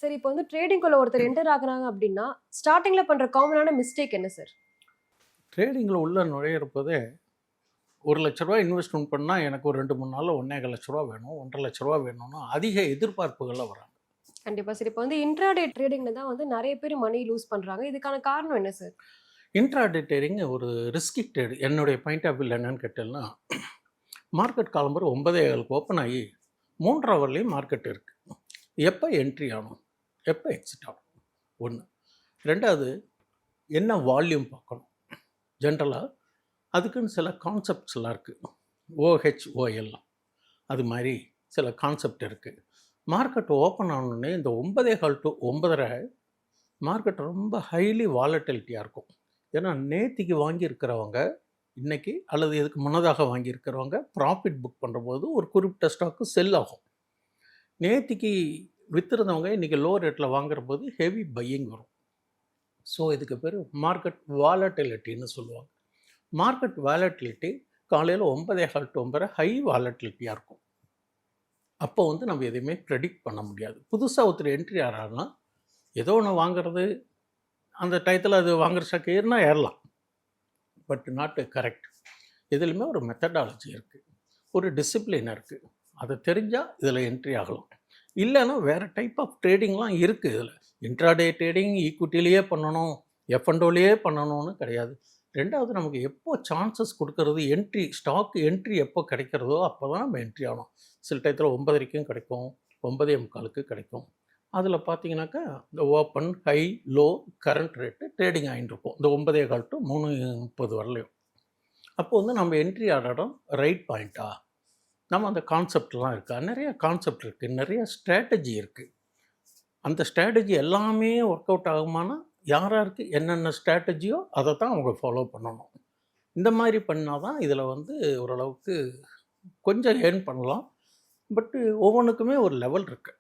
சரி, இப்போ வந்து ட்ரேடிங்குள்ள ஒருத்தர் என்டர் ஆகுறாங்க அப்படின்னா, ஸ்டார்ட்டிங்ல பண்ற காமனான மிஸ்டேக் என்ன சார்? ட்ரேடிங்கில் உள்ள நுழையிறப்போதே ரூ. 1,00,000 இன்வெஸ்ட்மெண்ட் பண்ணால் எனக்கு ஒரு 2-3 நாளில் ரூ. 1,50,000 வேணும், ரூ. 1,50,000 வேணும்னு அதிக எதிர்பார்ப்புகளில் வராங்க. கண்டிப்பா சார். இப்போ வந்து இன்ட்ராடே ட்ரேடிங்ல தான் வந்து நெறைய பேர் மணி லூஸ் பண்றாங்க. இதுக்கான காரணம் என்ன சார்? இன்ட்ராடே ட்ரேடிங் ஒரு ரிஸ்கி ட்ரேடு. என்னுடைய பாயிண்ட் ஆஃப் வியூவில் என்னன்னு கேட்டேன்னா, மார்க்கெட் காலம்பர் 9:15 ஓப்பன் ஆகி 3 ஹவர்லேயும் மார்க்கெட் இருக்குது. எப்போ என்ட்ரி ஆகணும், எப்போ எக்ஸிட் ஆகணும், ஒன்று. ரெண்டாவது, என்ன வால்யூம் பார்க்கணும். ஜென்ரலாக அதுக்குன்னு சில கான்செப்ட்ஸ்லாம் இருக்குது. OHOL அது மாதிரி சில கான்செப்ட் இருக்குது. மார்க்கெட் ஓப்பன் ஆனோடனே இந்த 9:15 to 9:30 மார்க்கெட் ரொம்ப ஹைலி வாலட்டிலிட்டியாக இருக்கும். ஏன்னா நேத்திக்கு வாங்கியிருக்கிறவங்க இன்றைக்கி அல்லது இதுக்கு முன்னதாக வாங்கியிருக்கிறவங்க ப்ராஃபிட் புக் பண்ணுறபோது ஒரு குறிப்பிட்ட ஸ்டாக்கு செல் ஆகும். நேத்திக்கு விற்றுருந்தவங்க இன்றைக்கி லோ ரேட்டில் வாங்குற போது ஹெவி பையிங் வரும். ஸோ இதுக்கு பேர் மார்க்கெட் வாலட்டிலிட்டின்னு சொல்லுவாங்க. மார்க்கெட் வாலட்டிலிட்டி காலையில் 9:15 to 9:30 ஹை வாலட்டிலிட்டியாக இருக்கும். அப்போ வந்து நம்ம எதையுமே ப்ரெடிக்ட் பண்ண முடியாது. புதுசாக ஒருத்தர் என்ட்ரி ஆகிறாருன்னா ஏதோ ஒன்று வாங்குறது, அந்த டயத்தில் அது வாங்குற ஸ்டாக் ஏறினா ஏறலாம், பட் நாட் கரெக்ட். எதுலையுமே ஒரு மெத்தடாலஜி இருக்குது, ஒரு டிசிப்ளின் இருக்குது. அதை தெரிஞ்சால் இதில் என்ட்ரி ஆகலாம். இல்லைன்னா வேறு டைப் ஆஃப் ட்ரேடிங்லாம் இருக்குது. இதில் இன்ட்ராடே ட்ரேடிங் ஈக்விட்டிலேயே பண்ணணும், F&Oலேயே பண்ணணும்னு கிடையாது. ரெண்டாவது, நமக்கு எப்போ சான்சஸ் கொடுக்கறது, என்ட்ரி ஸ்டாக் என்ட்ரி எப்போ கிடைக்கிறதோ அப்போ தான் நம்ம என்ட்ரி ஆகணும். சில டயத்தில் 9:30 கிடைக்கும், 9:45 கிடைக்கும். அதில் பார்த்தீங்கன்னாக்கா இந்த open, high, low, current rate trading ஆகிட்டு இருக்கும் இந்த 9:15 to 3:30 வரலையும். அப்போ வந்து நம்ம என்ட்ரி ஆகிற இடம் ரைட் பாயிண்ட்டா, நம்ம அந்த கான்செப்ட்லாம் இருக்கா, நிறைய கான்செப்ட் இருக்குது, நிறைய ஸ்ட்ராட்டஜி இருக்குது. அந்த ஸ்ட்ராட்டஜி எல்லாமே ஒர்க் அவுட் ஆகுமானா யாராருக்கு என்னென்ன ஸ்ட்ராட்டஜியோ அதை தான் அவங்க ஃபாலோ பண்ணணும். இந்த மாதிரி பண்ணால் தான் இதில் வந்து ஓரளவுக்கு கொஞ்சம் ஏர்ன் பண்ணலாம். பட்டு ஒவ்வொன்றுக்குமே ஒரு லெவல் இருக்குது.